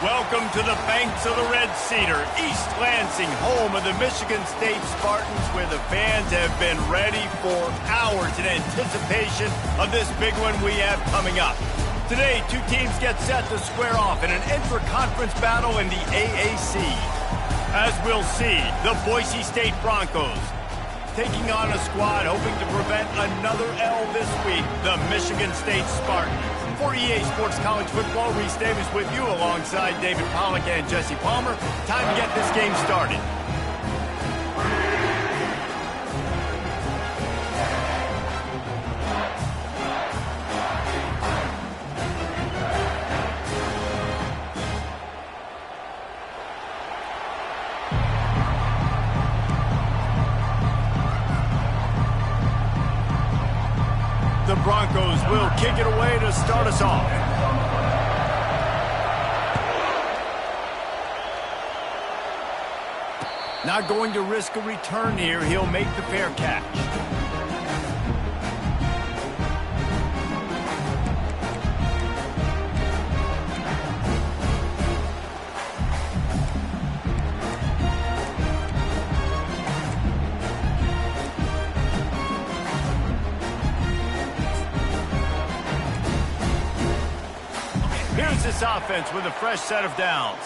Welcome to the banks of the Red Cedar, East Lansing, home of the Michigan State Spartans, where the fans have been ready for hours in anticipation of this big one we have coming up. Today, two teams get set to square off in an intra-conference battle in the AAC. As we'll see, the Boise State Broncos taking on a squad hoping to prevent another L this week, the Michigan State Spartans. For EA Sports College Football, Reese Davis with you alongside David Pollack and Jesse Palmer. Time to get this game started. The Broncos will kick it away to start us off. Not going to risk a return here. He'll make the fair catch. Here's this offense with a fresh set of downs.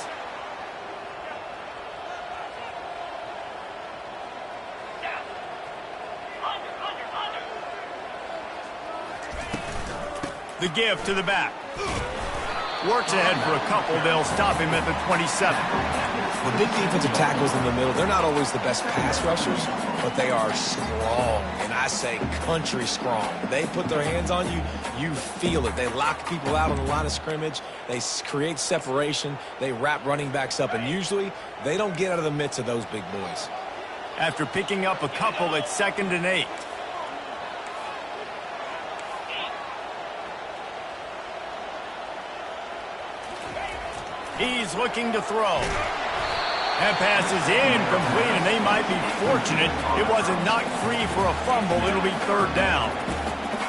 The give to the back. Works ahead for a couple. They'll stop him at the 27. The big defensive tackles in the middle, they're not always the best pass rushers, but they are strong, and I say country strong. They put their hands on you, you feel it. They lock people out on the line of scrimmage. They create separation. They wrap running backs up, and usually they don't get out of the midst of those big boys. After picking up a couple, it's 2nd and 8. He's looking to throw. That pass is incomplete, and they might be fortunate it wasn't knocked free for a fumble. It'll be 3rd down.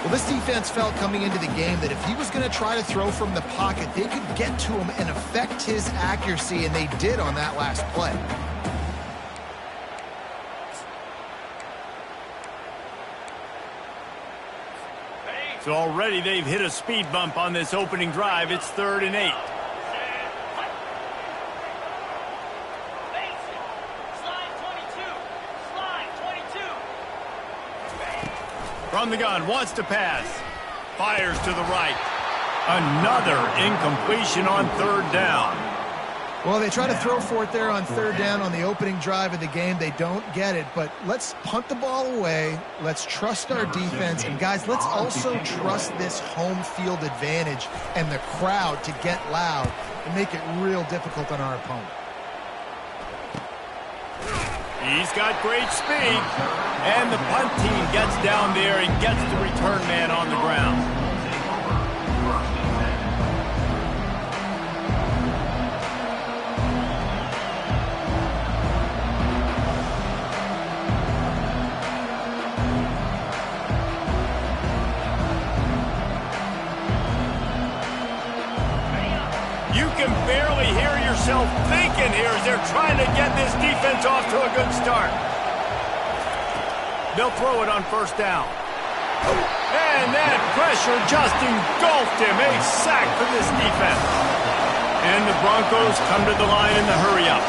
Well, this defense felt coming into the game that if he was going to try to throw from the pocket, they could get to him and affect his accuracy, and they did on that last play. So already they've hit a speed bump on this opening drive. It's 3rd and 8. From the gun, wants to pass. Fires to the right. Another incompletion on 3rd down. Well, they try to throw for it there on 3rd down on the opening drive of the game. They don't get it, but let's punt the ball away. Let's trust our defense. And, guys, let's also trust this home field advantage and the crowd to get loud and make it real difficult on our opponent. He's got great speed. And the punt team gets down there and gets the return man on the ground. You can barely hear yourself thinking here as they're trying to get this defense off to a good start. They'll throw it on 1st down. And that pressure just engulfed him. A sack for this defense. And the Broncos come to the line in the hurry-up.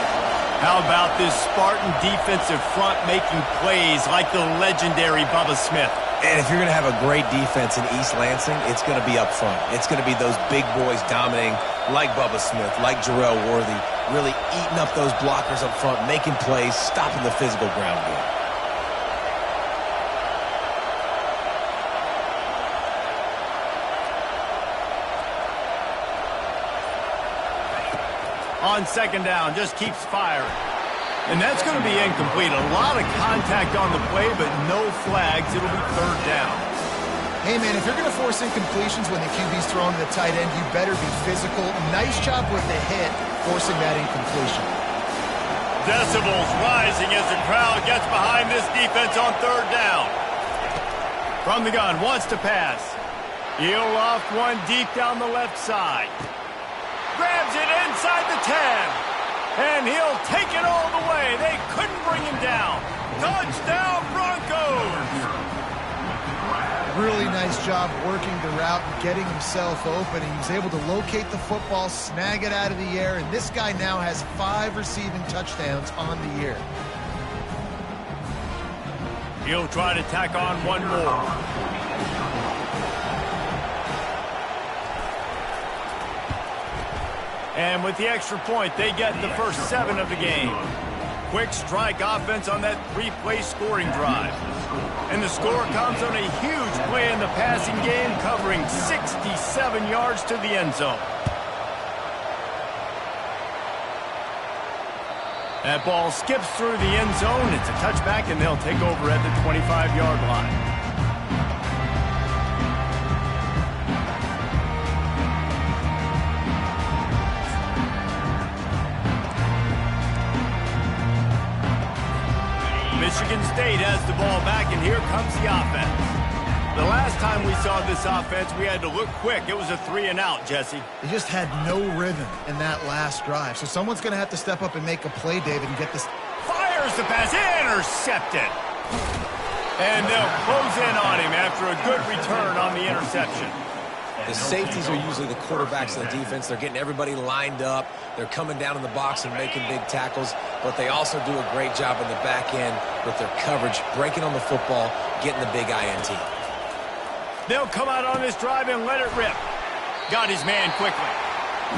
How about this Spartan defensive front making plays like the legendary Bubba Smith? And if you're going to have a great defense in East Lansing, it's going to be up front. It's going to be those big boys dominating like Bubba Smith, like Jarrell Worthy, really eating up those blockers up front, making plays, stopping the physical ground game. On 2nd down, just keeps firing. And that's going to be incomplete. A lot of contact on the play, but no flags. It'll be 3rd down. Hey, man, if you're going to force incompletions when the QB's throwing to the tight end, you better be physical. Nice job with the hit, forcing that incompletion. Decibels rising as the crowd gets behind this defense on 3rd down. From the gun, wants to pass. He'll loft one deep down the left side. Grabs it, end inside the 10. And he'll take it all the way. They couldn't bring him down. Touchdown, Broncos! Really nice job working the route and getting himself open. He was able to locate the football, snag it out of the air, and this guy now has 5 receiving touchdowns on the year. He'll try to tack on one more. And with the extra point, they get the first 7 of the game. Quick strike offense on that 3-play scoring drive. And the score comes on a huge play in the passing game, covering 67 yards to the end zone. That ball skips through the end zone. It's a touchback, and they'll take over at the 25-yard line. Michigan State has the ball back, and here comes the offense. The last time we saw this offense, we had to look quick. It was a 3-and-out, Jesse. They just had no rhythm in that last drive. So someone's going to have to step up and make a play, David, and get this. Fires the pass, intercepted. And they'll close in on him after a good return on the interception. The safeties are usually the quarterbacks of the defense. They're getting everybody lined up. They're coming down in the box and making big tackles, but they also do a great job in the back end with their coverage, breaking on the football, getting the big INT. They'll come out on this drive and let it rip. Got his man quickly.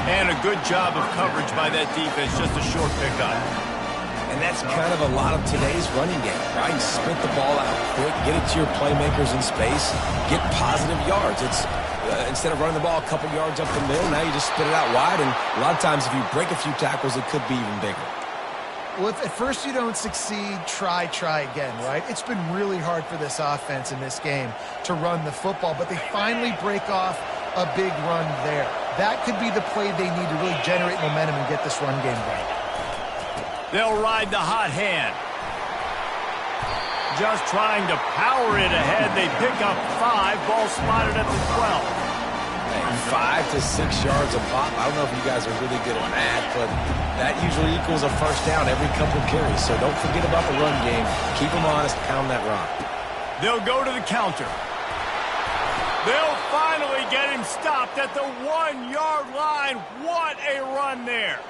And a good job of coverage by that defense, just a short pickup. And that's kind of a lot of today's running game, right? Spit the ball out quick, get it to your playmakers in space, get positive yards. It's instead of running the ball a couple yards up the middle, now you just spit it out wide, and a lot of times if you break a few tackles, it could be even bigger. Well, if at first you don't succeed, try again, right? It's been really hard for this offense in this game to run the football, but they finally break off a big run there. That could be the play they need to really generate momentum and get this run game going. They'll ride the hot hand. Just trying to power it ahead. They pick up 5. Ball spotted at the 12. 5 to 6 yards a pop. I don't know if you guys are really good at math, but that usually equals a first down every couple carries. So don't forget about the run game. Keep them honest. Pound that rock. They'll go to the counter. They'll finally get him stopped at the 1-yard line. What a run there.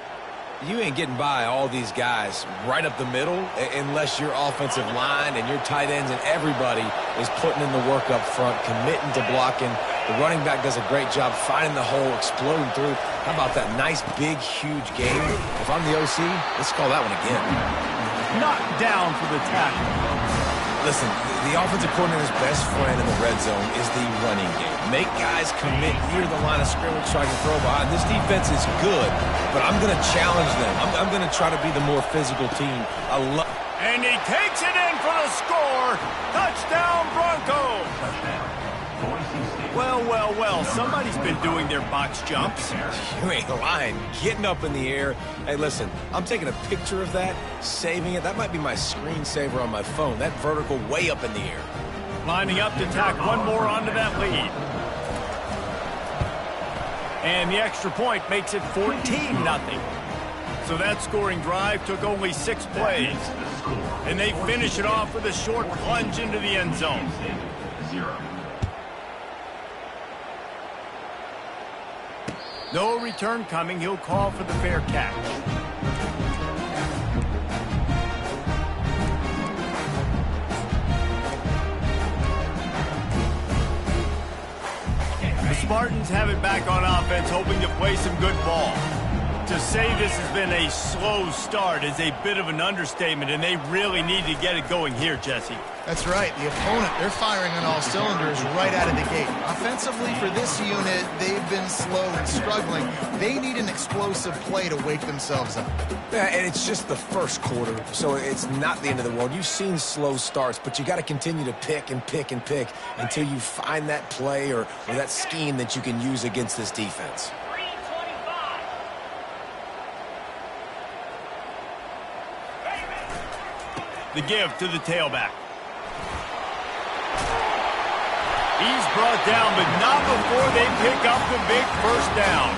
You ain't getting by all these guys right up the middle unless your offensive line and your tight ends and everybody is putting in the work up front, committing to blocking. The running back does a great job finding the hole, exploding through. How about that nice, big, huge game? If I'm the OC, let's call that one again. Knocked down for the tackle. Listen, the offensive coordinator's best friend in the red zone is the running game. Make guys commit near the line of scrimmage so I can throw behind. This defense is good, but I'm going to challenge them. I'm going to try to be the more physical team. And he takes it in for the score. Touchdown, Broncos. Well, somebody's been doing their box jumps. You ain't lying. Getting up in the air. Hey, listen, I'm taking a picture of that, saving it. That might be my screensaver on my phone. That vertical way up in the air. Lining up to tack one more onto that lead. And the extra point makes it 14-0. So that scoring drive took only 6 plays. And they finish it off with a short plunge into the end zone. No return coming. He'll call for the fair catch. The Spartans have it back on offense, hoping to play some good ball. To say this has been a slow start is a bit of an understatement, and they really need to get it going here, Jesse. That's right. The opponent, they're firing on all cylinders right out of the gate. Offensively, for this unit, they've been slow and struggling. They need an explosive play to wake themselves up. Yeah, and it's just the first quarter, so it's not the end of the world. You've seen slow starts, but you got to continue to pick and pick and pick until you find that play or that scheme that you can use against this defense. The give to the tailback. He's brought down, but not before they pick up the big first down.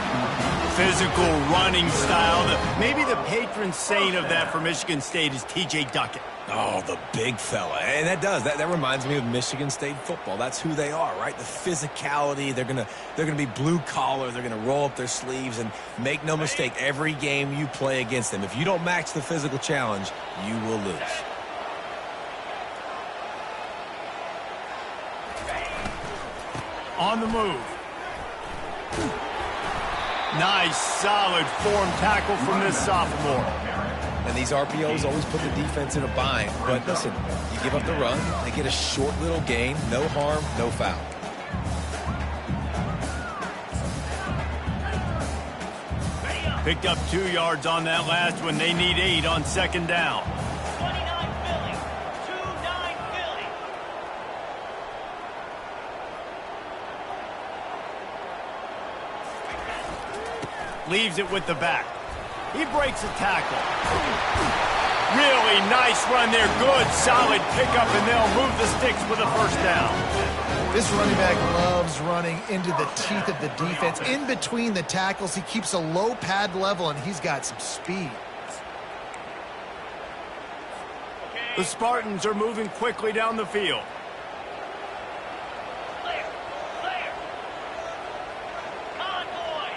physical running style. Maybe the patron saint of that for Michigan State is T.J. Duckett. Oh, the big fella. And that reminds me of Michigan State football. That's who they are, right? The physicality. They're gonna be blue collar. They're gonna roll up their sleeves, and make no mistake, every game you play against them, if you don't match the physical challenge, you will lose. On the move. Nice, solid form tackle from this sophomore. And these RPOs always put the defense in a bind. But listen, you give up the run, they get a short little gain, no harm, no foul. Picked up 2 yards on that last one. They need 8 on second down. 29 Philly. 2-9 Philly. Leaves it with the back. He breaks a tackle. Really nice run there. Good, solid pickup, and they'll move the sticks with a first down. This running back loves running into the teeth of the defense. In between the tackles, he keeps a low pad level, and he's got some speed. The Spartans are moving quickly down the field. Clear. Clear. Convoy.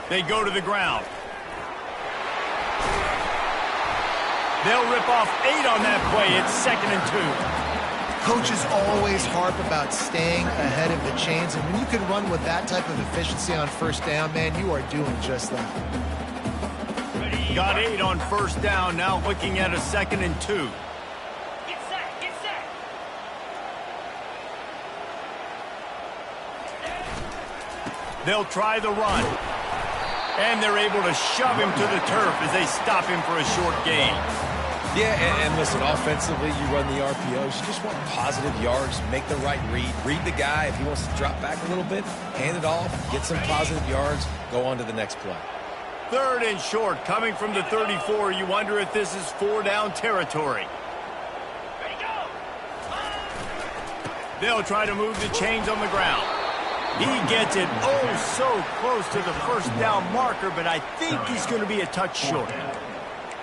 They go to the ground. They'll rip off 8 on that play. It's 2nd and 2. Coaches always harp about staying ahead of the chains, and when you can run with that type of efficiency on first down, man, you are doing just that. Got 8 on first down. Now looking at a 2nd and 2. Get set. Get set. They'll try the run. And they're able to shove him to the turf as they stop him for a short gain. Yeah, and listen, offensively, you run the RPOs. You just want positive yards, make the right read the guy. If he wants to drop back a little bit, hand it off, get some positive yards, go on to the next play. 3rd and short, coming from the 34. You wonder if this is 4-down territory. Ready, go. They'll try to move the chains on the ground. He gets it so close to the first down marker, but I think he's going to be a touch short.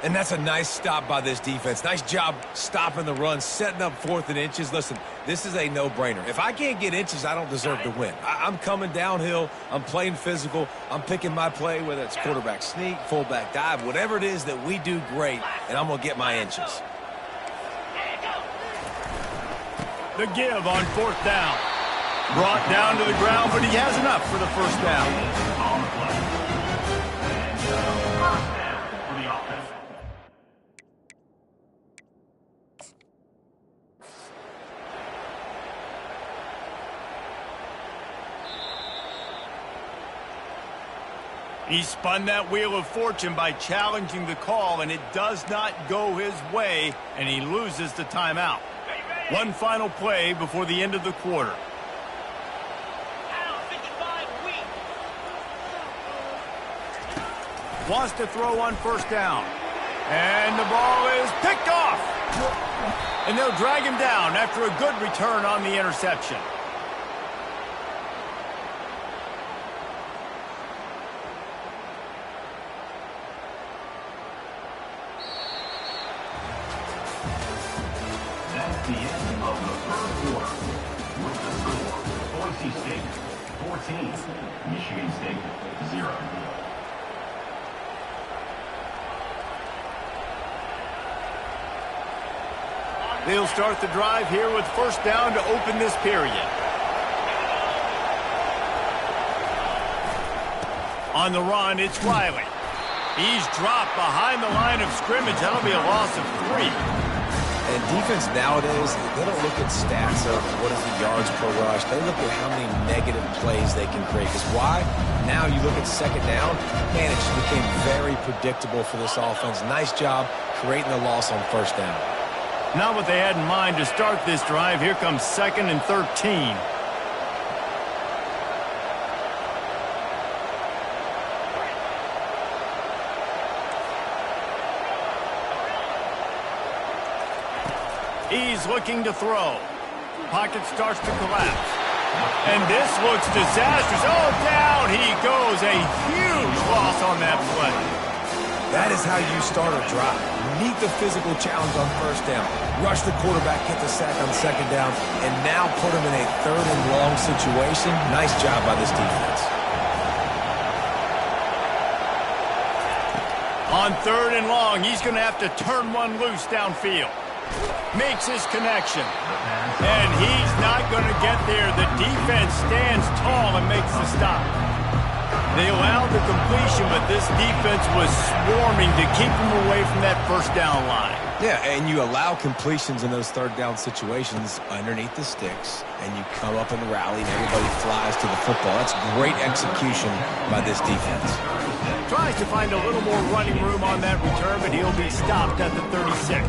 And that's a nice stop by this defense. Nice job stopping the run, setting up 4th and inches. Listen, this is a no-brainer. If I can't get inches, I don't deserve to win. I'm coming downhill. I'm playing physical. I'm picking my play, whether it's quarterback sneak, fullback dive, whatever it is that we do great, and I'm going to get my inches. The give on 4th down. Brought down to the ground, but he has enough for the first down. He spun that wheel of fortune by challenging the call, and it does not go his way, and he loses the timeout. One final play before the end of the quarter. Wants to throw on first down. And the ball is picked off. And they'll drag him down after a good return on the interception. That's the end of the first quarter. With the score, Boise State 14, Michigan State 0. They'll start the drive here with first down to open this period. On the run, it's Riley. He's dropped behind the line of scrimmage. That'll be a loss of 3. And defense nowadays, they don't look at stats of what is the yards per rush. They look at how many negative plays they can create. Because why? Now you look at second down, man, it just became very predictable for this offense. Nice job creating the loss on first down. Not what they had in mind to start this drive. Here comes 2nd and 13. He's looking to throw. Pocket starts to collapse. And this looks disastrous. Oh, down he goes. A huge loss on that play. That is how you start a drive. Meet the physical challenge on first down. Rush the quarterback, get the sack on second down, and now put him in a third and long situation. Nice job by this defense. On third and long, he's going to have to turn one loose downfield. Makes his connection. And he's not going to get there. The defense stands tall and makes the stop. They allowed the completion, but this defense was swarming to keep them away from that first down line. Yeah, and you allow completions in those third down situations underneath the sticks, and you come up and rally, and everybody flies to the football. That's great execution by this defense. Tries to find a little more running room on that return, but he'll be stopped at the 36.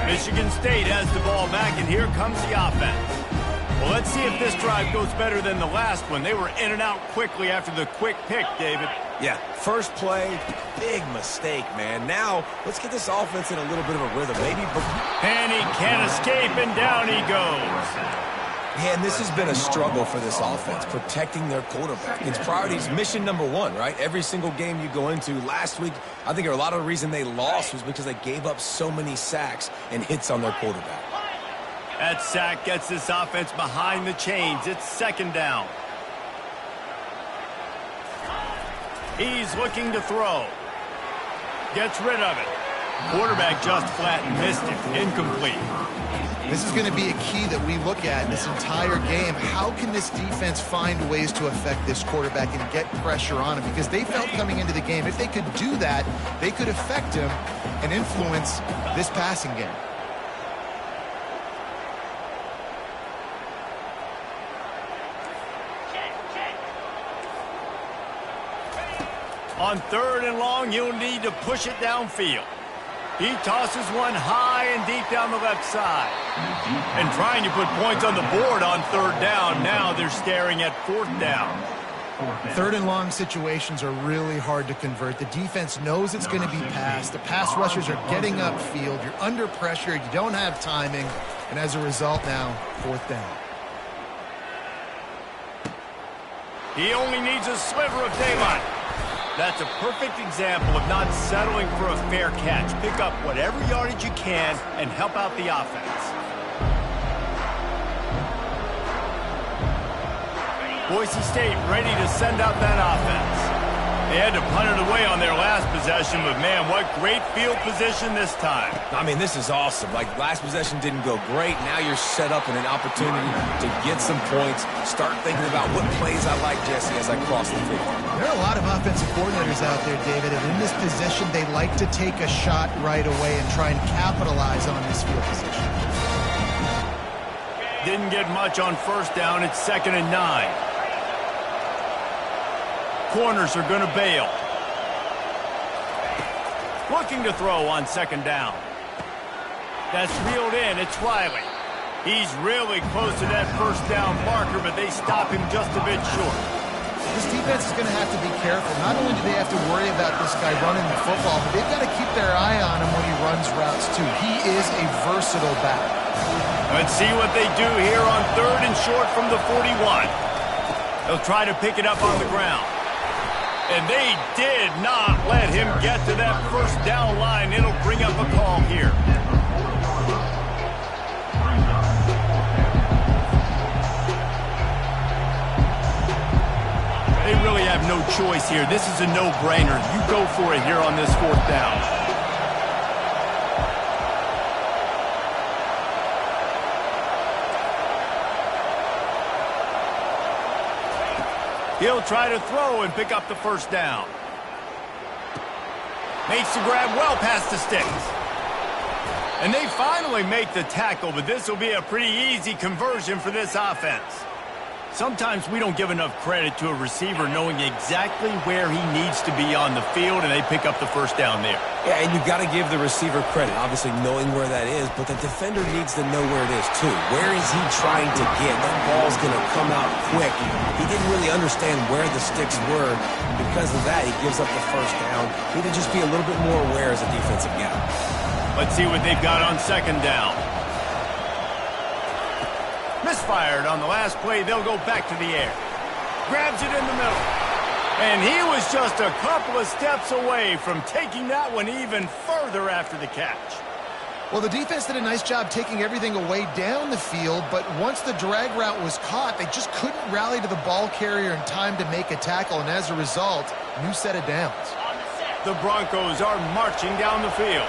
Michigan State has the ball back, and here comes the offense. Well, let's see if this drive goes better than the last one. They were in and out quickly after the quick pick, David. Yeah, first play, big mistake, man. Now, let's get this offense in a little bit of a rhythm. Maybe. And he can't escape, and down he goes. Yeah, and this has been a struggle for this offense, protecting their quarterback. It's priorities, mission number one, right? Every single game you go into. Last week, I think a lot of the reason they lost was because they gave up so many sacks and hits on their quarterback. That sack gets this offense behind the chains. It's second down. He's looking to throw. Gets rid of it. Quarterback just flat missed it. Incomplete. This is going to be a key that we look at in this entire game. How can this defense find ways to affect this quarterback and get pressure on him? Because they felt coming into the game, if they could do that, they could affect him and influence this passing game. On third and long, you'll need to push it downfield. He tosses one high and deep down the left side. And trying to put points on the board on third down. Now they're staring at fourth down. Third and long situations are really hard to convert. The defense knows it's going to be passed. The pass rushers are getting upfield. You're under pressure. You don't have timing. And as a result now, fourth down. He only needs a sliver of daylight. That's a perfect example of not settling for a fair catch. Pick up whatever yardage you can and help out the offense. Boise State ready to send out that offense. They had to punt it away on their last possession, but man, what great field position this time. I mean, this is awesome. Like, last possession didn't go great. Now you're set up in an opportunity to get some points. Start thinking about what plays I like, Jesse, as I cross the field. There are a lot of offensive coordinators out there, David, and in this position, they like to take a shot right away and try and capitalize on this field position. Didn't get much on first down. It's 2nd and 9. Corners are going to bail. Looking to throw on 2nd down. That's reeled in. It's Riley. He's really close to that first down marker, but they stop him just a bit short. This defense is going to have to be careful. Not only do they have to worry about this guy running the football, but they've got to keep their eye on him when he runs routes too. He is a versatile back. Let's see what they do here on 3rd and short from the 41. They'll try to pick it up on the ground. And they did not let him get to that first down line. It'll bring up a call here. They really have no choice here. This is a no-brainer. You go for it here on this 4th down. He'll try to throw and pick up the first down. Makes the grab well past the sticks. And they finally make the tackle, but this will be a pretty easy conversion for this offense. Sometimes we don't give enough credit to a receiver knowing exactly where he needs to be on the field, and they pick up the first down there. Yeah, and you've got to give the receiver credit, obviously knowing where that is, but the defender needs to know where it is too. Where is he trying to get? That ball's going to come out quick. He didn't really understand where the sticks were. Because of that, he gives up the first down. He need to just be a little bit more aware as a defensive guy. Let's see what they've got on second down. Misfired on the last play. They'll go back to the air. Grabs it in the middle. And he was just a couple of steps away from taking that one even further after the catch. Well, the defense did a nice job taking everything away down the field, but once the drag route was caught, they just couldn't rally to the ball carrier in time to make a tackle, and as a result, new set of downs. The Broncos are marching down the field.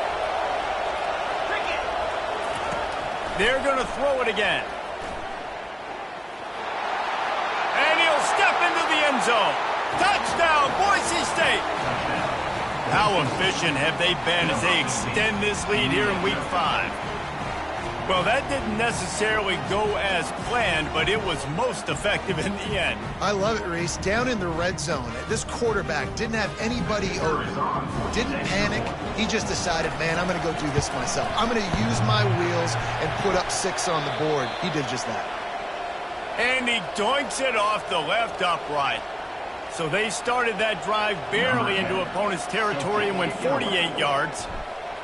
They're going to throw it again. And he'll step into the end zone. Touchdown, Boise State. How efficient have they been as they extend this lead here in Week 5? Well, that didn't necessarily go as planned, but it was most effective in the end. I love it, Reese. Down in the red zone, this quarterback didn't have anybody open. Didn't panic. He just decided, man, I'm going to go do this myself. I'm going to use my wheels and put up 6 on the board. He did just that. And he doinks it off the left upright. So they started that drive barely into opponent's territory and went 48 yards.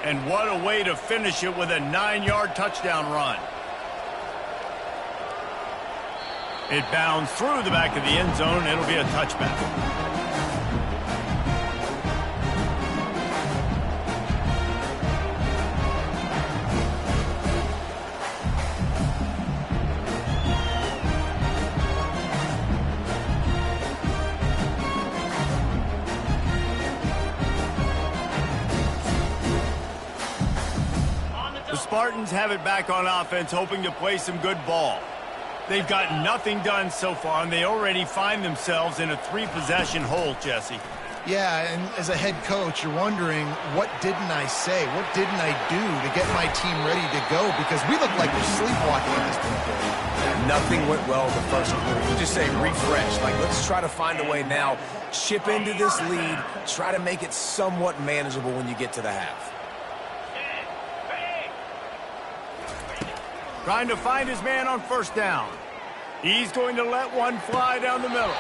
And what a way to finish it with a 9-yard touchdown run. It bounds through the back of the end zone, and it'll be a touchback. Spartans have it back on offense, hoping to play some good ball. They've got nothing done so far, and they already find themselves in a 3-possession hole, Jesse. Yeah, and as a head coach, you're wondering, what didn't I say? What didn't I do to get my team ready to go? Because we look like we're sleepwalking at this point. Yeah, nothing went well in the first quarter. You just say refresh. Like, let's try to find a way now. Chip into this lead. Try to make it somewhat manageable when you get to the half. Trying to find his man on first down. He's going to let one fly down the middle.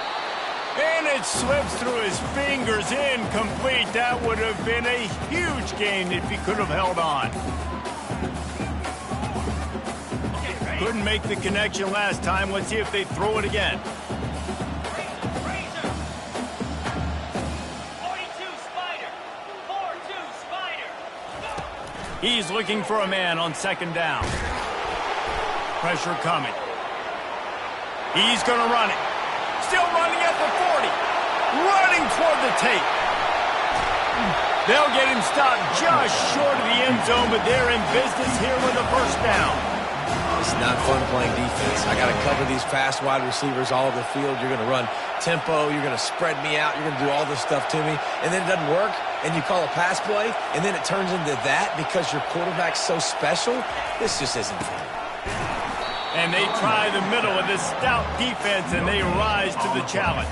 And it slips through his fingers, incomplete. That would have been a huge gain if he could have held on. Couldn't make the connection last time. Let's see if they throw it again. 42 Spider. 4-2 Spider. He's looking for a man on second down. Pressure coming. He's going to run it. Still running at the 40. Running toward the tape. They'll get him stopped just short of the end zone, but they're in business here with a first down. It's not fun playing defense. I got to cover these fast wide receivers all over the field. You're going to run tempo. You're going to spread me out. You're going to do all this stuff to me. And then it doesn't work, and you call a pass play, and then it turns into that because your quarterback's so special. This just isn't fun. And they try the middle of this stout defense, and they rise to the challenge.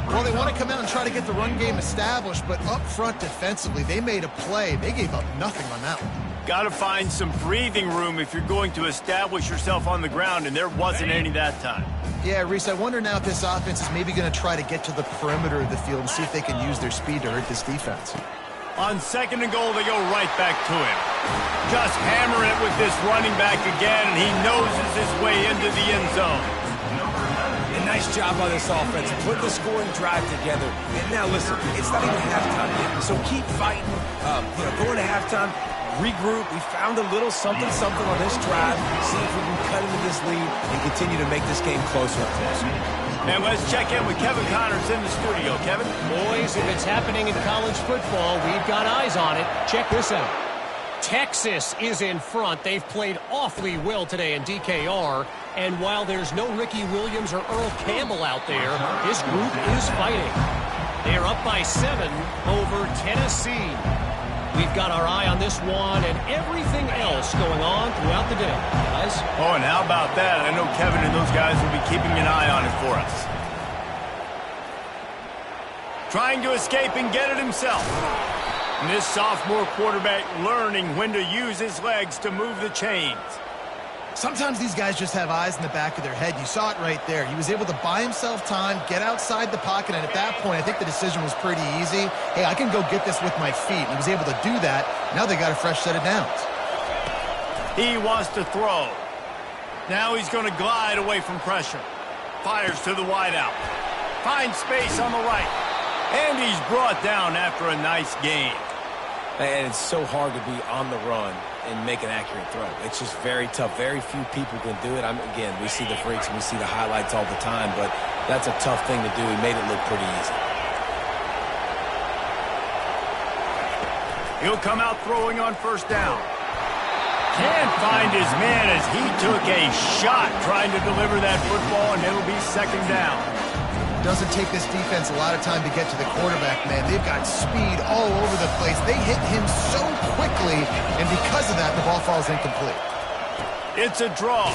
Well, they want to come out and try to get the run game established, but up front defensively, they made a play. They gave up nothing on that one. Got to find some breathing room if you're going to establish yourself on the ground, and there wasn't any that time. Yeah, Reese, I wonder now if this offense is maybe going to try to get to the perimeter of the field and see if they can use their speed to hurt this defense. On second and goal, they go right back to him. Just hammer it with this running back again, and he noses his way into the end zone. And nice job by this offense. Put the scoring drive together. And now, listen, it's not even halftime yet, so keep fighting. Going to halftime, regroup. We found a little something on this drive. See if we can cut into this lead and continue to make this game closer and closer. And let's check in with Kevin Connors in the studio. Kevin? Boys, if it's happening in college football, we've got eyes on it. Check this out. Texas is in front. They've played awfully well today in DKR. And while there's no Ricky Williams or Earl Campbell out there, this group is fighting. They're up by 7 over Tennessee. We've got our eye on this one and everything else going on throughout the day, guys. Oh, and how about that? I know Kevin and those guys will be keeping an eye on it for us. Trying to escape and get it himself. And this sophomore quarterback learning when to use his legs to move the chains. Sometimes these guys just have eyes in the back of their head. You saw it right there. He was able to buy himself time, get outside the pocket, and at that point, I think the decision was pretty easy. Hey, I can go get this with my feet. He was able to do that. Now they got a fresh set of downs. He wants to throw. Now he's going to glide away from pressure. Fires to the wideout. Finds space on the right. And he's brought down after a nice gain. And it's so hard to be on the run and make an accurate throw. It's just very tough. Very few people can do it. Again, we see the freaks and we see the highlights all the time, but that's a tough thing to do. He made it look pretty easy. He'll come out throwing on first down. Can't find his man as he took a shot trying to deliver that football, and it'll be second down. Doesn't take this defense a lot of time to get to the quarterback, man. They've got speed all over the place. They hit him so quickly, and because of that, the ball falls incomplete. It's a draw.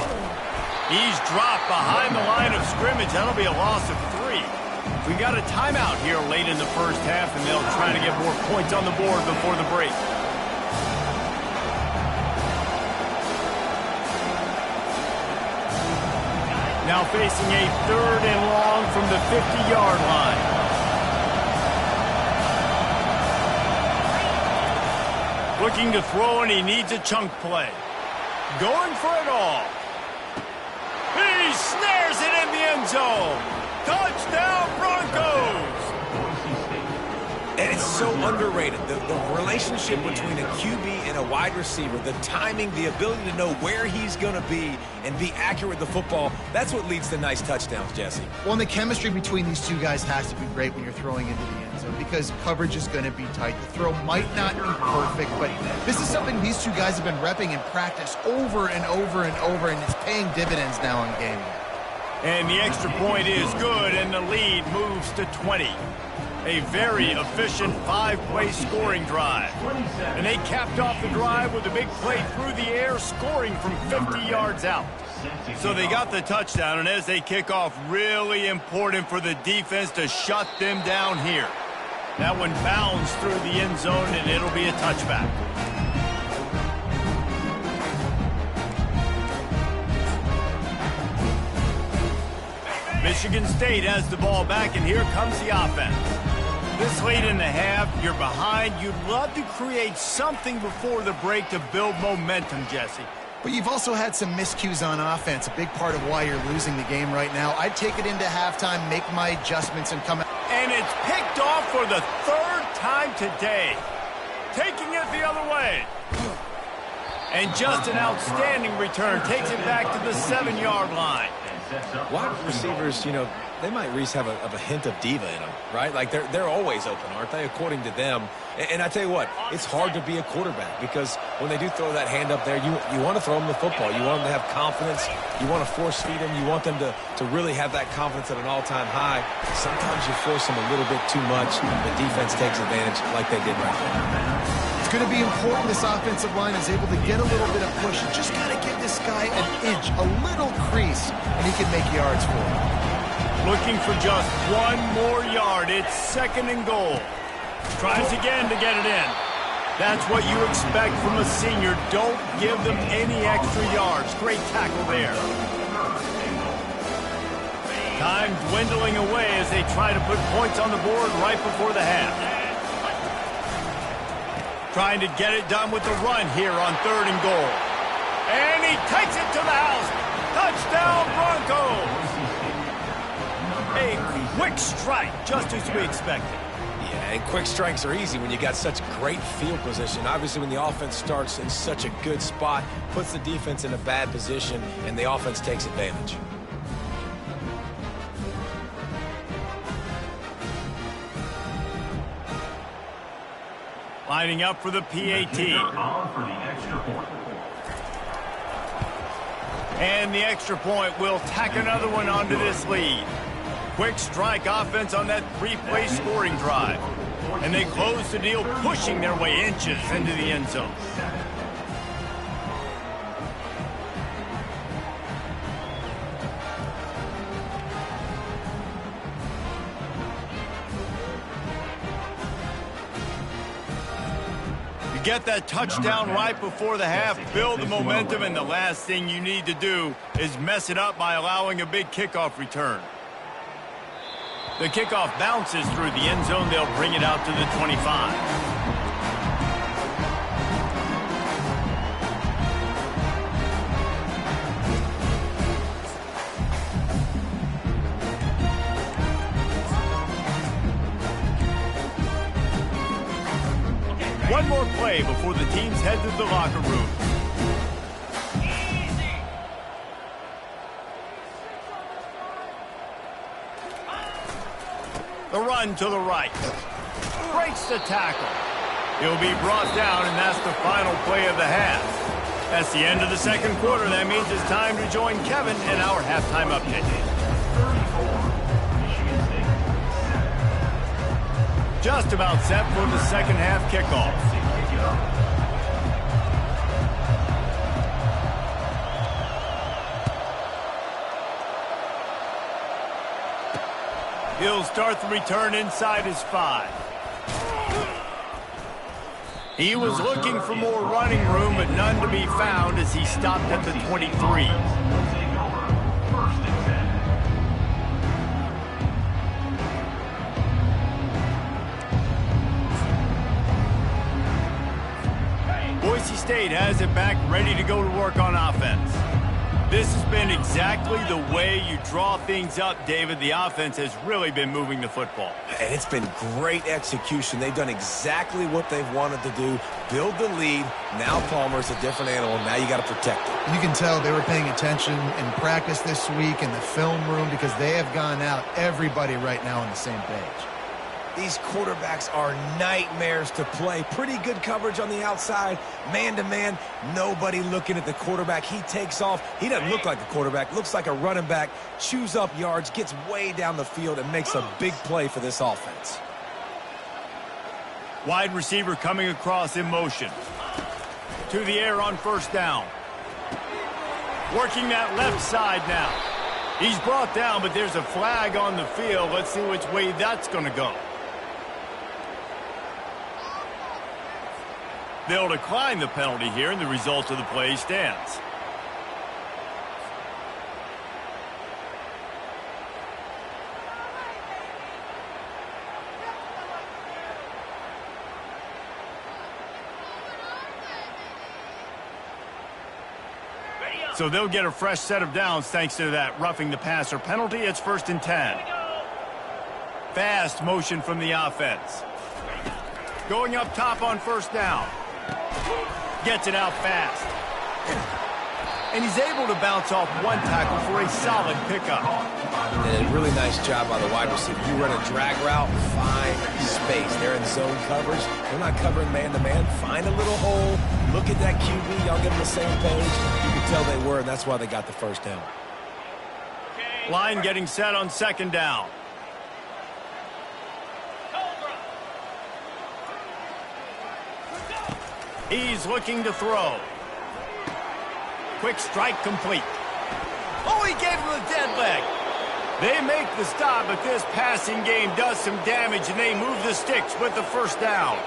He's dropped behind the line of scrimmage. That'll be a loss of 3. We got a timeout here late in the first half, and they'll try to get more points on the board before the break. Now facing a 3rd and long from the 50-yard line. Looking to throw, and he needs a chunk play. Going for it all. He snares it in the end zone. Touchdown, Broncos! And it's so underrated. The relationship between a QB and a wide receiver, the timing, the ability to know where he's going to be and be accurate with the football, that's what leads to nice touchdowns, Jesse. Well, and the chemistry between these two guys has to be great when you're throwing into the end zone because coverage is going to be tight. The throw might not be perfect, but this is something these two guys have been repping in practice over and over and over, and it's paying dividends now in game. And the extra point is good, and the lead moves to 20. A very efficient 5-play scoring drive. And they capped off the drive with a big play through the air, scoring from 50 yards out. So they got the touchdown, and as they kick off, really important for the defense to shut them down here. That one bounds through the end zone, and it'll be a touchback. Michigan State has the ball back, and here comes the offense. This late in the half, you're behind. You'd love to create something before the break to build momentum, Jesse. But you've also had some miscues on offense, a big part of why you're losing the game right now. I'd take it into halftime, make my adjustments, and come out. And it's picked off for the 3rd time today. Taking it the other way. And just an outstanding return. Takes it back to the 7-yard line. Wide receivers, you know, they might at least have a hint of diva in them, right? Like they're always open, aren't they, according to them? And I tell you what, it's hard to be a quarterback because when they do throw that hand up there, you want to throw them the football. You want them to have confidence. You want to force feed them. You want them to really have that confidence at an all-time high. Sometimes you force them a little bit too much. The defense takes advantage like they did right there. It's going to be important this offensive line is able to get a little bit of push. You just got to give this guy an inch, a little crease, and he can make yards for it. Looking for just 1 more yard. It's 2nd and goal. Tries again to get it in. That's what you expect from a senior. Don't give them any extra yards. Great tackle there. Time dwindling away as they try to put points on the board right before the half. Trying to get it done with the run here on 3rd and goal. And he takes it to the house. Touchdown, Broncos. A quick strike, just as we expected. Yeah, and quick strikes are easy when you got such great field position. Obviously, when the offense starts in such a good spot, puts the defense in a bad position, and the offense takes advantage. Lining up for the PAT. And the extra point will tack another one onto this lead. Quick strike offense on that 3-play scoring drive. And they close the deal, pushing their way inches into the end zone. get that touchdown right before the half, build the momentum, and the last thing you need to do is mess it up by allowing a big kickoff return. The kickoff bounces through the end zone. They'll bring it out to the 25. One more play before the teams head to the locker room. Easy. The run to the right. Breaks the tackle. He'll be brought down, and that's the final play of the half. That's the end of the second quarter. That means it's time to join Kevin in our halftime update. Just about set for the second half kickoff. He'll start the return inside his 5. He was looking for more running room, but none to be found as he stopped at the 23. Boise State has it back, ready to go to work on offense. This has been exactly the way you draw things up, David. The offense has really been moving the football. And it's been great execution. They've done exactly what they've wanted to do. Build the lead. Now Palmer's a different animal. Now you got to protect it. You can tell they were paying attention in practice this week in the film room because they have gone out, everybody right now on the same page. These quarterbacks are nightmares to play. Pretty good coverage on the outside. Man-to-man, nobody looking at the quarterback. He takes off. He doesn't look like a quarterback. Looks like a running back. Chews up yards, gets way down the field, and makes a big play for this offense. Wide receiver coming across in motion. To the air on first down. Working that left side now. He's brought down, but there's a flag on the field. Let's see which way that's going to go. They'll decline the penalty here, and the result of the play stands. So they'll get a fresh set of downs thanks to that roughing the passer penalty. It's 1st and 10. Fast motion from the offense. Going up top on first down. Gets it out fast. And he's able to bounce off one tackle for a solid pickup. And a really nice job by the wide receiver. You run a drag route, find space. They're in zone coverage. They're not covering man-to-man. Find a little hole. Look at that QB. Y'all get on the same page. You can tell they were, and that's why they got the first down. Line getting set on second down. He's looking to throw. Quick strike complete. Oh, he gave him a dead leg. They make the stop, but this passing game does some damage, and they move the sticks with the first down.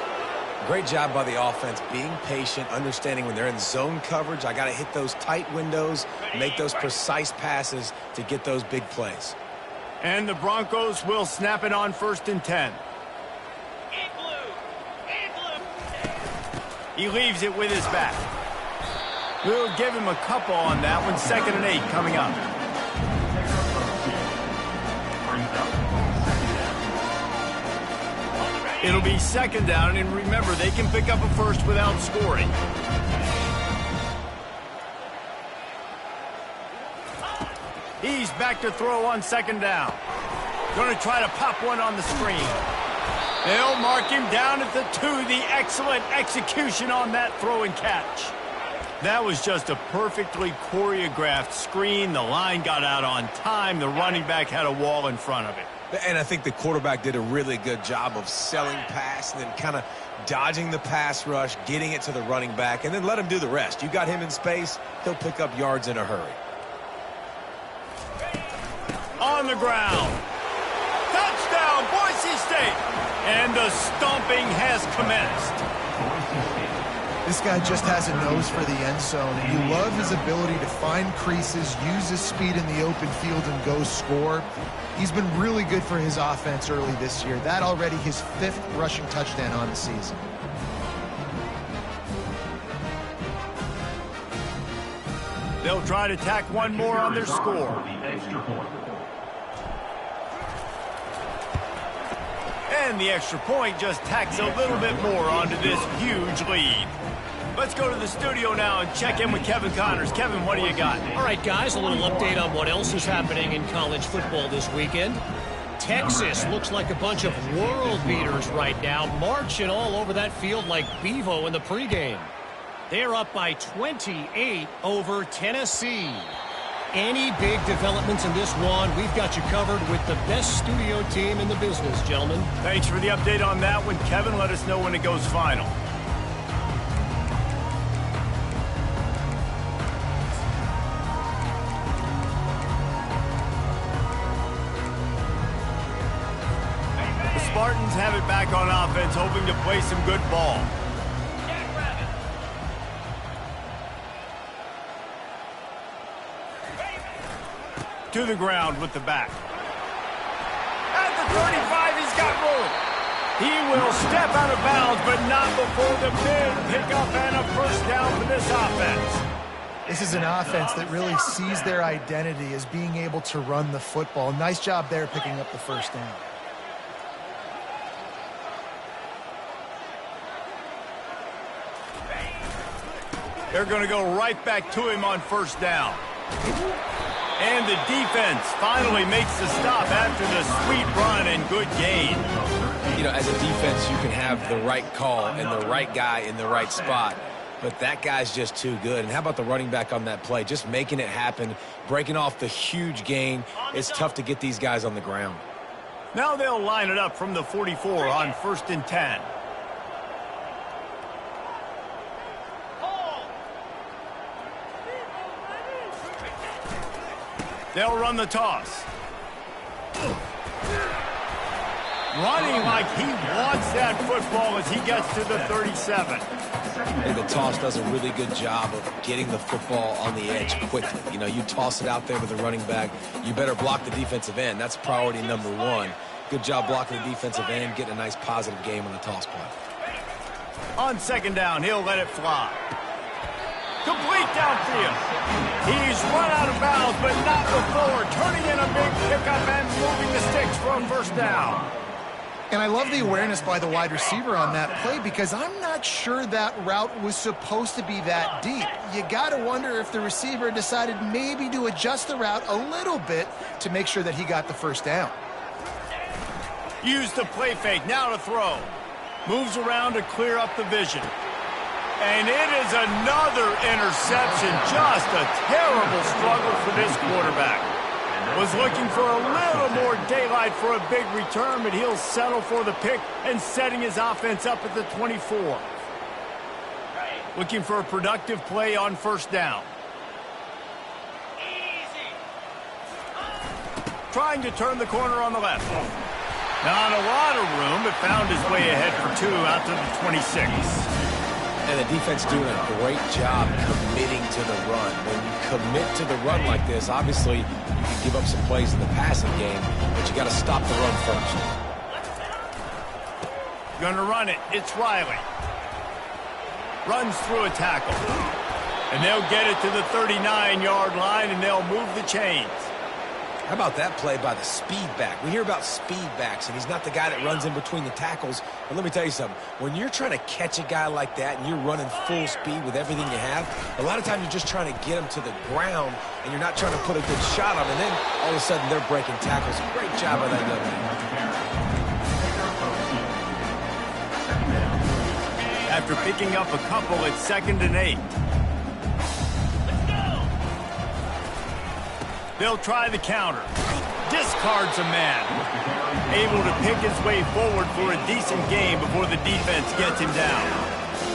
Great job by the offense, being patient, understanding when they're in zone coverage, I got to hit those tight windows, make those precise passes to get those big plays. And the Broncos will snap it on 1st and 10. He leaves it with his back. We'll give him a couple on that one. 2nd and 8 coming up. It'll be 2nd down, and remember, they can pick up a first without scoring. He's back to throw on 2nd down. Going to try to pop one on the screen. They'll mark him down at the 2. The excellent execution on that throw and catch. That was just a perfectly choreographed screen. The line got out on time. The running back had a wall in front of it. And I think the quarterback did a really good job of selling pass and then kind of dodging the pass rush, getting it to the running back, and then let him do the rest. You got him in space, he'll pick up yards in a hurry. On the ground. Touchdown, Boise State. And the stomping has commenced. This guy just has a nose for the end zone, and you love his ability to find creases, use his speed in the open field, and go score. He's been really good for his offense early this year. That already his 5th rushing touchdown on the season. They'll try to tack one more on their score. And the extra point just tacks a little bit more onto this huge lead. Let's go to the studio now and check in with Kevin Connors. Kevin, what do you got? All right, guys, a little update on what else is happening in college football this weekend. Texas looks like a bunch of world beaters right now, marching all over that field like Bevo in the pregame. They're up by 28 over Tennessee. Any big developments in this one, we've got you covered with the best studio team in the business, gentlemen. Thanks for the update on that one, Kevin. Let us know when it goes final. The Spartans have it back on offense, hoping to play some good ball. To the ground with the back. At the 35, he's got room. He will step out of bounds, but not before the big pickup and a first down for this offense. This is an offense that really sees their identity as being able to run the football. Nice job there picking up the first down. They're going to go right back to him on first down. And the defense finally makes the stop after the sweet run and good gain. You know, as a defense, you can have the right call and the right guy in the right spot. But that guy's just too good. And how about the running back on that play? Just making it happen, breaking off the huge gain. It's tough to get these guys on the ground. Now they'll line it up from the 44 on 1st and 10. They'll run the toss. Running like he wants that football as he gets to the 37. And the toss does a really good job of getting the football on the edge quickly. You know, you toss it out there with the running back, you better block the defensive end. That's priority number 1. Good job blocking the defensive end, getting a nice positive game on the toss play. On 2nd down, he'll let it fly. Complete downfield. He's run out of bounds, but not before turning in a big pickup and moving the sticks for a first down. And I love the awareness by the wide receiver on that play because I'm not sure that route was supposed to be that deep. You got to wonder if the receiver decided maybe to adjust the route a little bit to make sure that he got the first down. Use the play fake, now to throw. Moves around to clear up the vision. And it is another interception. Just a terrible struggle for this quarterback. Was looking for a little more daylight for a big return, but he'll settle for the pick and setting his offense up at the 24. Looking for a productive play on first down. Trying to turn the corner on the left. Not a lot of room, but found his way ahead for 2 out to the 26. And the defense doing a great job committing to the run. When you commit to the run like this, obviously you can give up some plays in the passing game, but you got to stop the run first. Gonna run it. It's Riley. Runs through a tackle. And they'll get it to the 39-yard line, and they'll move the chains. How about that play by the speed back? We hear about speed backs, and he's not the guy that runs in between the tackles. But let me tell you something. When you're trying to catch a guy like that and you're running full speed with everything you have, a lot of times you're just trying to get him to the ground, and you're not trying to put a good shot on him. And then all of a sudden they're breaking tackles. Great job by that young man. After picking up a couple, it's 2nd and 8. They'll try the counter. Discards a man. Able to pick his way forward for a decent game before the defense gets him down.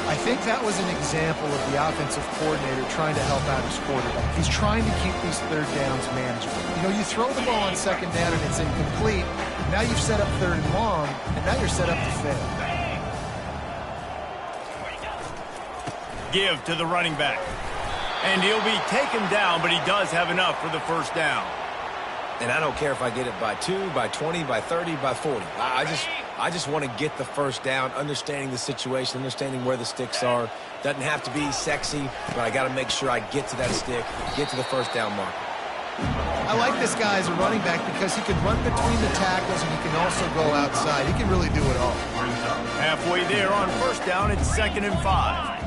I think that was an example of the offensive coordinator trying to help out his quarterback. He's trying to keep these 3rd downs manageable. You know, you throw the ball on 2nd down and it's incomplete. Now you've set up 3rd and long, and now you're set up to fail. give to the running back. And he'll be taken down, but he does have enough for the first down. And I don't care if I get it by 2, by 20, by 30, by 40. I just want to get the first down, understanding the situation, understanding where the sticks are. Doesn't have to be sexy, but I got to make sure I get to that stick, get to the first down marker. I like this guy as a running back because he can run between the tackles and he can also go outside. He can really do it all. Halfway there on first down, it's 2nd and 5.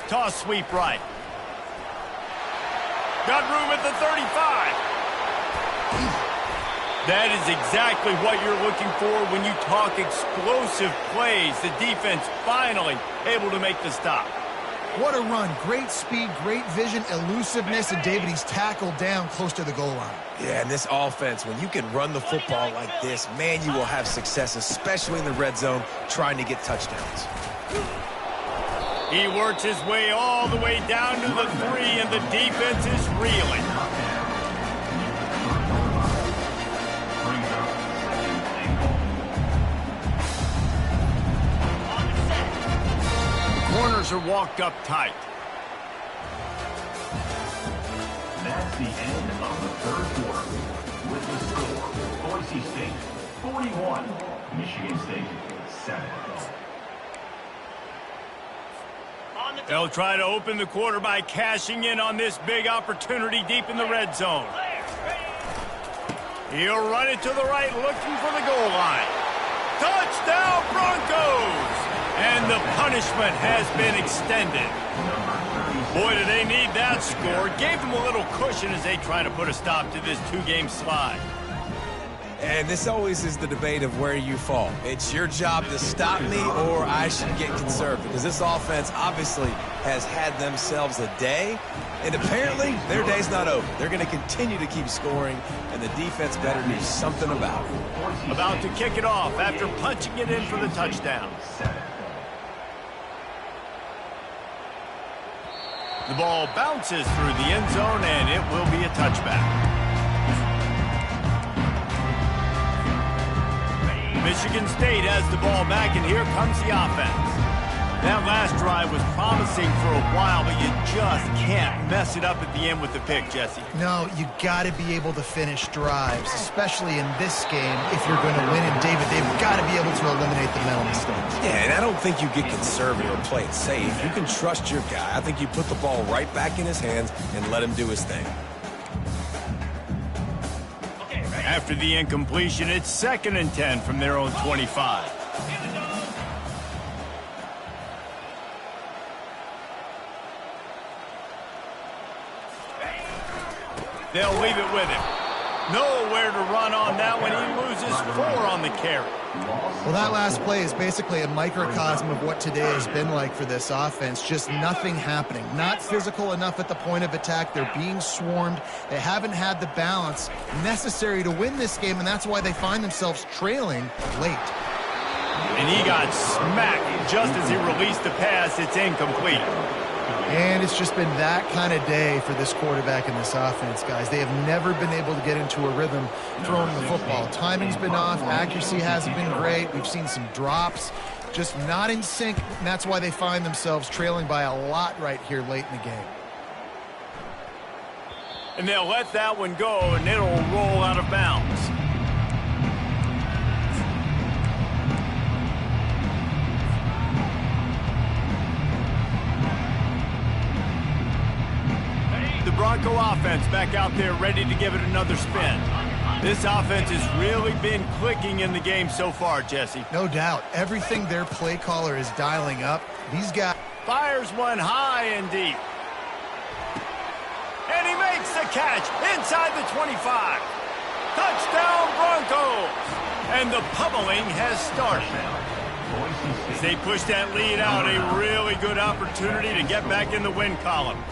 Toss sweep right. Got room at the 35. That is exactly what you're looking for when you talk explosive plays. The defense finally able to make the stop. What a run. Great speed, great vision, elusiveness, and David, he's tackled down close to the goal line. Yeah, and this offense, when you can run the football like this, man, you will have success, especially in the red zone, trying to get touchdowns. He works his way all the way down to the 3, and the defense is reeling. Corners are walked up tight. That's the end of the third quarter. With the score, Boise State 41, Michigan State 7. They'll try to open the quarter by cashing in on this big opportunity deep in the red zone. He'll run it to the right, looking for the goal line. Touchdown, Broncos! And the punishment has been extended. Boy, do they need that score. Gave them a little cushion as they try to put a stop to this 2-game slide. And this always is the debate of where you fall. It's your job to stop me, or I should get conservative. Because this offense obviously has had themselves a day, and apparently their day's not over. They're going to continue to keep scoring, and the defense better do something about it. About to kick it off after punching it in for the touchdown. The ball bounces through the end zone, and it will be a touchback. Michigan State has the ball back, and here comes the offense. That last drive was promising for a while, but you just can't mess it up at the end with the pick, Jesse. No, you got to be able to finish drives, especially in this game if you're going to win. And David, they've got to be able to eliminate the mental mistakes. Yeah, and I don't think you get conservative or play it safe. You can trust your guy. I think you put the ball right back in his hands and let him do his thing. After the incompletion, it's 2nd and 10 from their own 25. They'll leave it with him. Nowhere to run on that one. He loses 4 on the carry. Well, that last play is basically a microcosm of what today has been like for this offense. Just nothing happening. Not physical enough at the point of attack. They're being swarmed. They haven't had the balance necessary to win this game, and that's why they find themselves trailing late. And he got smacked just as he released the pass. It's incomplete. And it's just been that kind of day for this quarterback and this offense, guys. They have never been able to get into a rhythm throwing the football. Timing's been off. Accuracy hasn't been great. We've seen some drops. Just not in sync, and that's why they find themselves trailing by a lot right here late in the game. And they'll let that one go, and it'll roll out of bounds. The Bronco offense back out there ready to give it another spin. This offense has really been clicking in the game so far, Jesse. No doubt. Everything their play caller is dialing up. These guys... Fires one high and deep. And he makes the catch inside the 25. Touchdown, Broncos! And the pummeling has started. As they push that lead out, a really good opportunity to get back in the win column.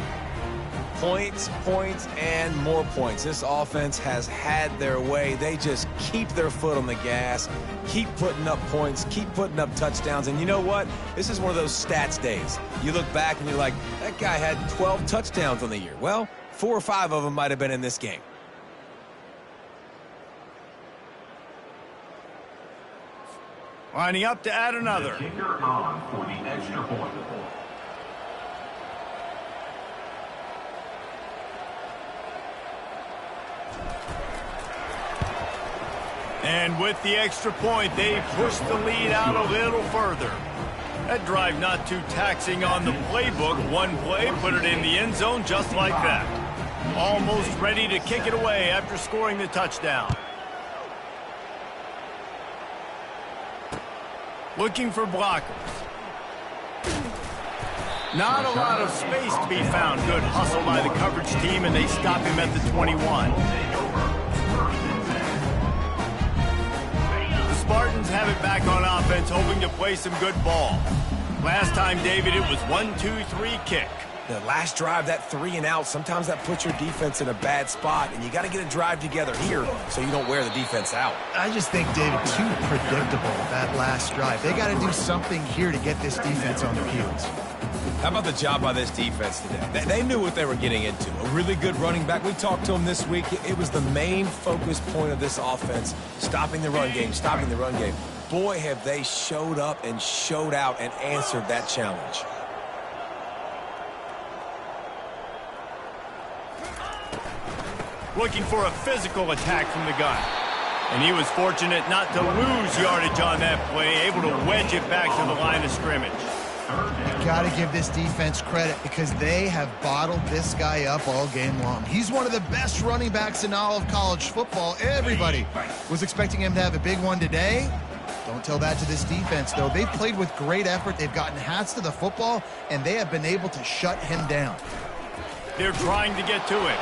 Points, points, and more points. This offense has had their way. They just keep their foot on the gas, keep putting up points, keep putting up touchdowns. And you know what? This is one of those stats days. You look back and you're like, that guy had 12 touchdowns on the year. Well, 4 or 5 of them might have been in this game. Lining up to add another. The kicker on for the extra point. And with the extra point, they push the lead out a little further. That drive not too taxing on the playbook. One play, put it in the end zone just like that. Almost ready to kick it away after scoring the touchdown. Looking for blockers. Not a lot of space to be found. Good hustle by the coverage team, and they stop him at the 21. The Spartans have it back on offense, hoping to play some good ball. Last time, David, it was 1-2-3 kick. The last drive, that 3 and out, sometimes that puts your defense in a bad spot, and you got to get a drive together here so you don't wear the defense out. I just think, David, too predictable, that last drive. They got to do something here to get this defense on their heels. How about the job by this defense today? They knew what they were getting into. A really good running back. We talked to him this week. It was the main focus point of this offense, stopping the run game, stopping the run game. Boy, have they showed up and showed out and answered that challenge. Looking for a physical attack from the gun. And he was fortunate not to lose yardage on that play, able to wedge it back to the line of scrimmage. You got to give this defense credit because they have bottled this guy up all game long. He's one of the best running backs in all of college football. Everybody was expecting him to have a big one today. Don't tell that to this defense, though. They've played with great effort. They've gotten hats to the football, and they have been able to shut him down. They're trying to get to it.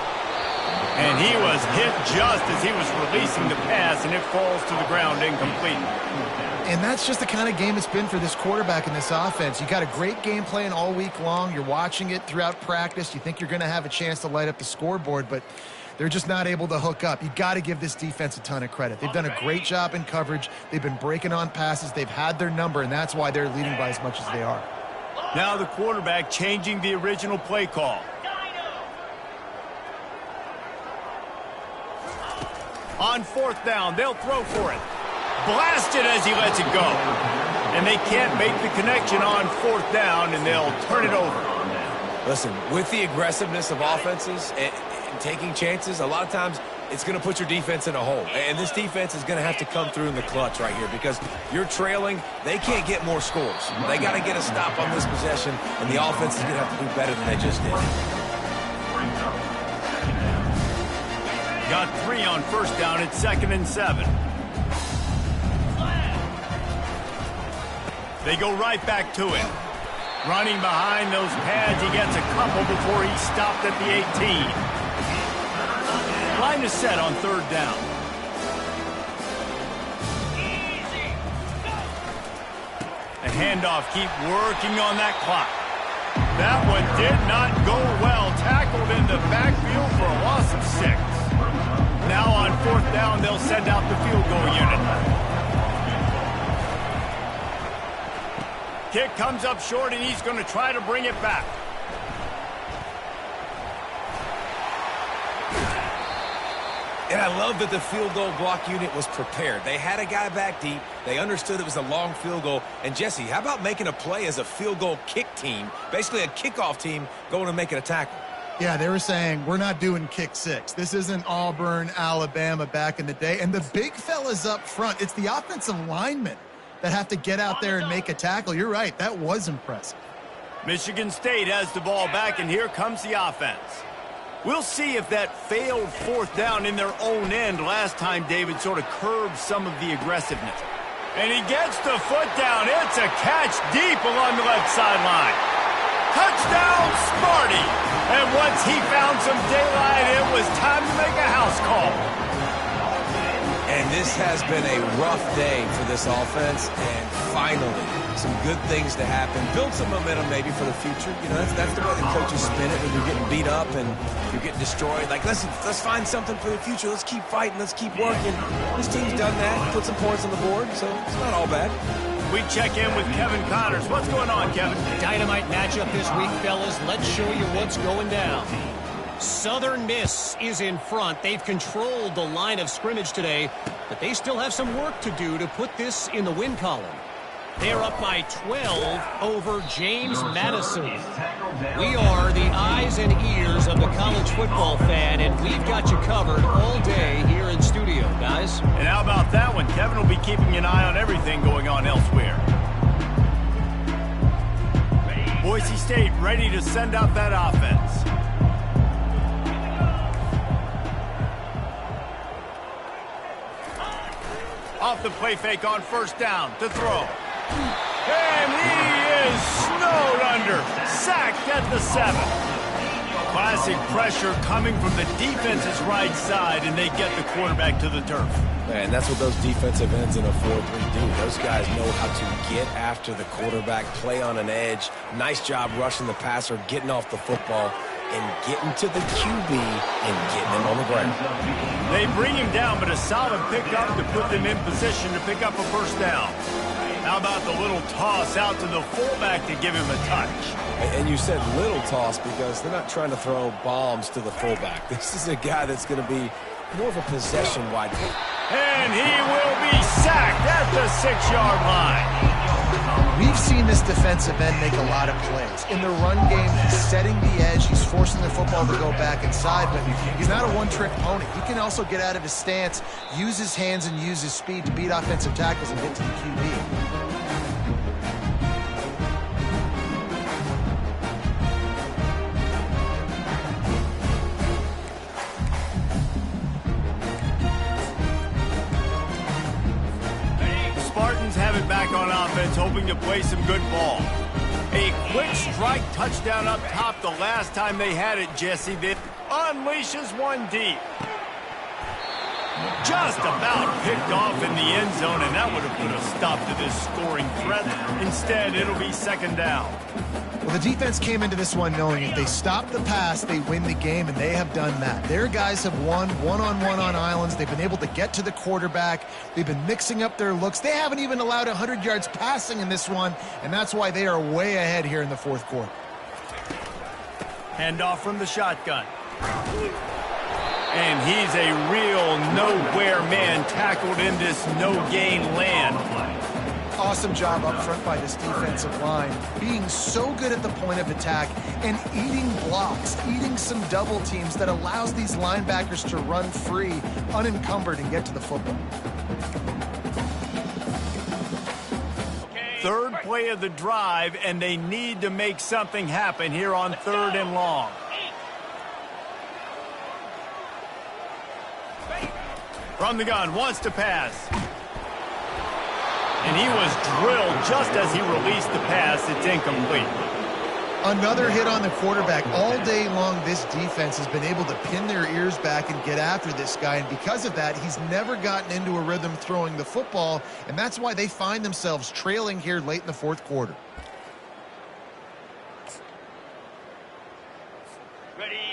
And he was hit just as he was releasing the pass, and it falls to the ground incomplete. And that's just the kind of game it's been for this quarterback in this offense. You got a great game plan all week long. You're watching it throughout practice. You think you're going to have a chance to light up the scoreboard, but they're just not able to hook up. You got to give this defense a ton of credit. They've done a great job in coverage. They've been breaking on passes. They've had their number, and that's why they're leading by as much as they are. Now the quarterback changing the original play call. On 4th down, they'll throw for it. Blasted as he lets it go. And they can't make the connection on 4th down, and they'll turn it over. Listen, with the aggressiveness of offenses and taking chances, a lot of times it's going to put your defense in a hole. And this defense is going to have to come through in the clutch right here because you're trailing. They can't get more scores. They got to get a stop on this possession, and the offense is going to have to do better than they just did. Got 3 on 1st down at 2nd and 7. They go right back to it. Running behind those pads, he gets a couple before he stopped at the 18. Line is set on 3rd down. A handoff, keep working on that clock. That one did not go well. Tackled in the backfield for a loss of 6. Now on 4th down, they'll send out the field goal unit. Kick comes up short, and he's going to try to bring it back. And I love that the field goal block unit was prepared. They had a guy back deep. They understood it was a long field goal. And, Jesse, how about making a play as a field goal kick team, basically a kickoff team, going and making a tackle? Yeah, they were saying, we're not doing kick 6. This isn't Auburn, Alabama back in the day. And the big fellas up front, it's the offensive linemen that have to get out there and make a tackle. You're right, that was impressive. Michigan State has the ball back, and here comes the offense. We'll see if that failed 4th down in their own end last time, David, sort of curbed some of the aggressiveness. And he gets the foot down. It's a catch deep along the left sideline. Touchdown, Sparty! And once he found some daylight, it was time to make a house call. And this has been a rough day for this offense, and finally, some good things to happen. Build some momentum maybe for the future. You know, that's the way the coaches spin it when you're getting beat up and you're getting destroyed. Like, listen, let's find something for the future. Let's keep fighting. Let's keep working. This team's done that, put some points on the board, so it's not all bad. We check in with Kevin Connors. What's going on, Kevin? Dynamite matchup this week, fellas. Let's show you what's going down. Southern Miss is in front. They've controlled the line of scrimmage today. but they still have some work to do to put this in the win column. They're up by 12 over James Madison. We are the eyes and ears of the college football fan, and we've got you covered all day here in studio, guys. And how about that one? Kevin will be keeping an eye on everything going on elsewhere. Boise State ready to send out that offense. Off the play fake on first down to throw. And he is snowed under. Sacked at the 7. Classic pressure coming from the defense's right side, and they get the quarterback to the turf. Man, that's what those defensive ends in a 4-3 do. Those guys know how to get after the quarterback, play on an edge. Nice job rushing the passer, getting off the football, and getting to the QB and getting him on the ground. They bring him down, but a solid pickup to put them in position to pick up a first down. How about the little toss out to the fullback to give him a touch? And you said little toss because they're not trying to throw bombs to the fullback. This is a guy that's going to be more of a possession wide. And he will be sacked at the 6-yard line. We've seen this defensive end make a lot of plays. In the run game, he's setting the edge. He's forcing the football to go back inside, but he's not a one-trick pony. He can also get out of his stance, use his hands, and use his speed to beat offensive tackles and get to the QB. Have it back on offense, hoping to play some good ball. A quick strike touchdown up top the last time they had it, Jesse. That unleashes one deep. Just about picked off in the end zone, and that would have put a stop to this scoring threat. Instead, it'll be second down. Well, the defense came into this one knowing if they stop the pass, they win the game, and they have done that. Their guys have won one-on-one on islands. They've been able to get to the quarterback. They've been mixing up their looks. They haven't even allowed 100 yards passing in this one, and that's why they are way ahead here in the fourth quarter. Handoff from the shotgun. And he's a real nowhere man, tackled in this no-gain land. Awesome job up front by this defensive line, being so good at the point of attack and eating blocks, eating some double teams that allows these linebackers to run free, unencumbered, and get to the football. Third play of the drive, and they need to make something happen here on 3rd and long. From the gun, wants to pass. And he was drilled just as he released the pass. It's incomplete. Another hit on the quarterback. All day long, this defense has been able to pin their ears back and get after this guy. And because of that, he's never gotten into a rhythm throwing the football. And that's why they find themselves trailing here late in the fourth quarter.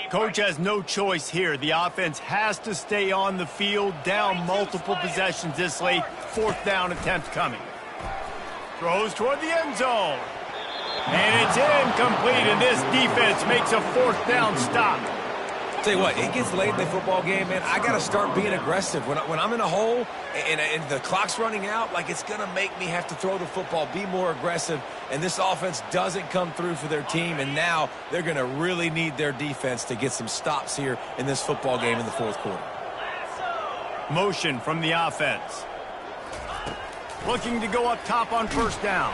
Coach has no choice here. The offense has to stay on the field, down multiple possessions this late. 4th down attempt coming. Throws toward the end zone. And it's incomplete, and this defense makes a 4th down stop. Tell you what, it gets late in the football game, man. I got to start being aggressive. When I'm in a hole and the clock's running out, like, it's going to make me have to throw the football, be more aggressive. And this offense doesn't come through for their team, and now they're going to really need their defense to get some stops here in this football game in the fourth quarter. Motion from the offense. Looking to go up top on first down.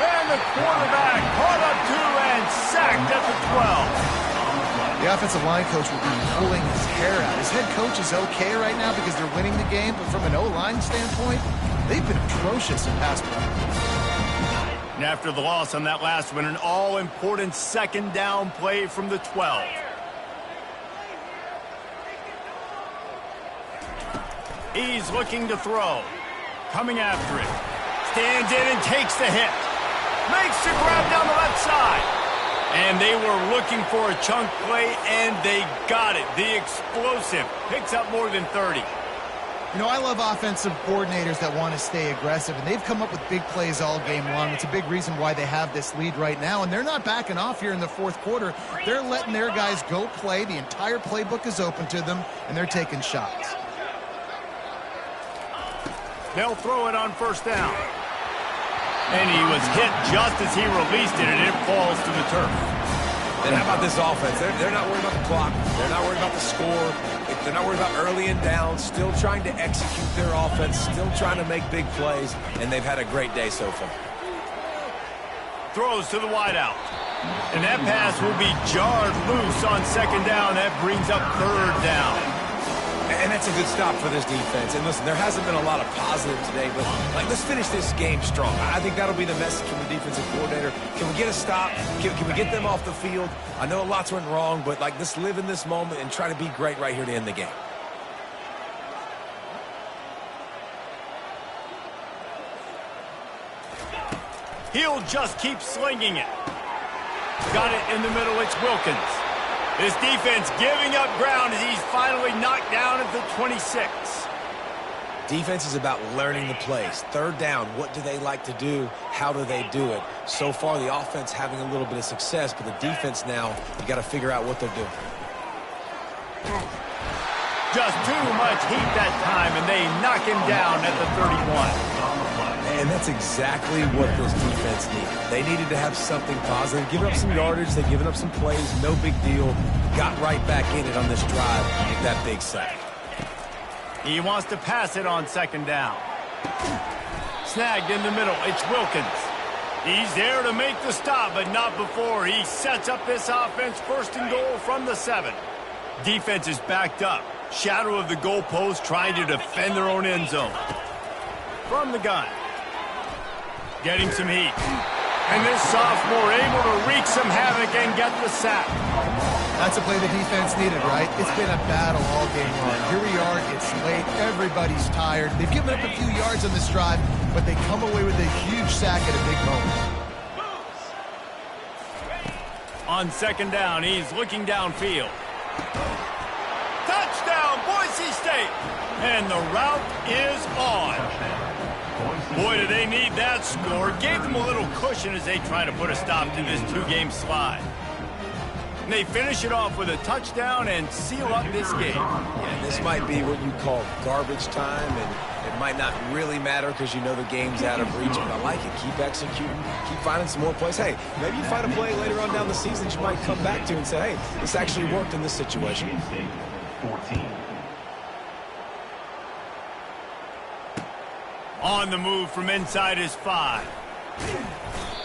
And the quarterback caught up 2 and sacked at the 12. The offensive line coach will be pulling his hair out. His head coach is okay right now because they're winning the game, but from an O-line standpoint, they've been atrocious in pass play. And after the loss on that last one, an all-important 2nd down play from the 12. He's looking to throw. Coming after it. Stands in and takes the hit. Makes the grab down the left side. And they were looking for a chunk play, and they got it. The explosive picks up more than 30. You know, I love offensive coordinators that want to stay aggressive, and they've come up with big plays all game long. It's a big reason why they have this lead right now, and they're not backing off here in the fourth quarter. They're letting their guys go play. The entire playbook is open to them, and they're taking shots. They'll throw it on first down. And he was hit just as he released it, and it falls to the turf. And how about this offense? They're not worried about the clock. They're not worried about the score. They're not worried about early and down. Still trying to execute their offense. Still trying to make big plays. And they've had a great day so far. Throws to the wideout. And that pass will be jarred loose on second down. That brings up third down. And that's a good stop for this defense. And listen, there hasn't been a lot of positive today, but let's finish this game strong. I think that'll be the message from the defensive coordinator. Can we get a stop? Can we get them off the field? I know lots went wrong, but let's live in this moment and try to be great right here to end the game. He'll just keep slinging it. Got it in the middle. It's Wilkins. This defense giving up ground as he's finally knocked down at the 26. Defense is about learning the plays. Third down, what do they like to do? How do they do it? So far, the offense having a little bit of success, but the defense now, you got to figure out what they're doing. Just too much heat that time, and they knock him down at the 31. And that's exactly what this defense needed. They needed to have something positive. Giving up some yardage, they've given up some plays, no big deal. Got right back in it on this drive with that big sack. He wants to pass it on second down. Snagged in the middle, it's Wilkins. He's there to make the stop, but not before he sets up this offense first and goal from the 7. Defense is backed up. Shadow of the goalpost trying to defend their own end zone. From the gun. Getting some heat. And this sophomore able to wreak some havoc and get the sack. That's a play the defense needed, right? It's been a battle all game long. Here we are, it's late, everybody's tired. They've given up a few yards on this drive, but they come away with a huge sack at a big moment. On second down, he's looking downfield. Touchdown, Boise State! And the route is on. Boy, do they need that score. Gave them a little cushion as they try to put a stop to this 2-game slide. And they finish it off with a touchdown and seal up this game. Yeah, this might be what you call garbage time, and it might not really matter because you know the game's out of reach, but I like it. Keep executing. Keep finding some more plays. Hey, maybe you find a play later on down the season you might come back to and say, hey, this actually worked in this situation. 14. On the move from inside his 5.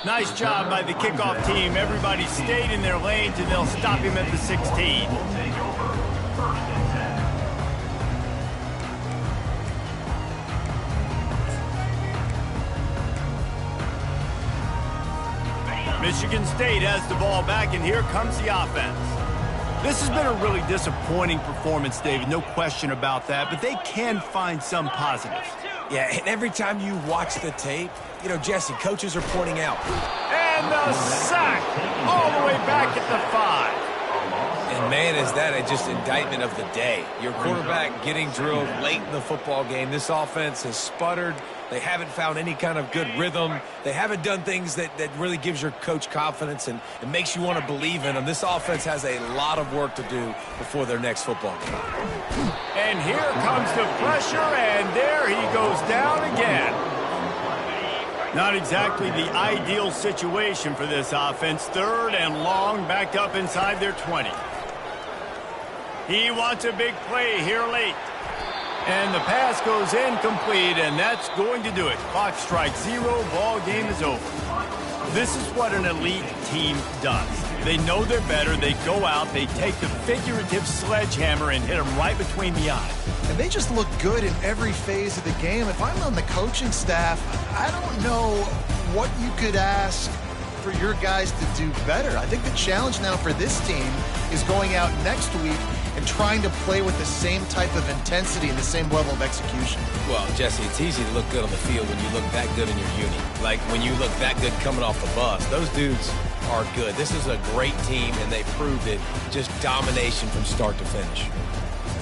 Nice job by the kickoff team. Everybody stayed in their lanes, and they'll stop him at the 16. Will take over. First and 10. Michigan State has the ball back, and here comes the offense. This has been a really disappointing performance, David, no question about that, but they can find some positives. Yeah, and every time you watch the tape, you know, Jesse, coaches are pointing out. And the sack all the way back at the 5. And, man, is that just indictment of the day. Your quarterback getting drilled late in the football game. This offense has sputtered. They haven't found any kind of good rhythm. They haven't done things that really gives your coach confidence and makes you want to believe in them. This offense has a lot of work to do before their next football game. And here comes the pressure, and there he goes down again. Not exactly the ideal situation for this offense. Third and long, backed up inside their 20. He wants a big play here late. And the pass goes incomplete, and that's going to do it. Clock strikes 0, ball game is over. This is what an elite team does. They know they're better, they go out, they take the figurative sledgehammer and hit them right between the eyes. And they just look good in every phase of the game. If I'm on the coaching staff, I don't know what you could ask for your guys to do better. I think the challenge now for this team is going out next week and trying to play with the same type of intensity and the same level of execution. Well, Jesse, it's easy to look good on the field when you look that good in your uni. Like when you look that good coming off the bus. Those dudes are good. This is a great team, and they proved it. Just domination from start to finish.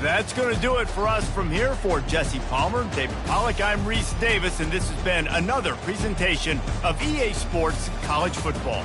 That's going to do it for us from here. For Jesse Palmer, David Pollack, I'm Reese Davis, and this has been another presentation of EA Sports College Football.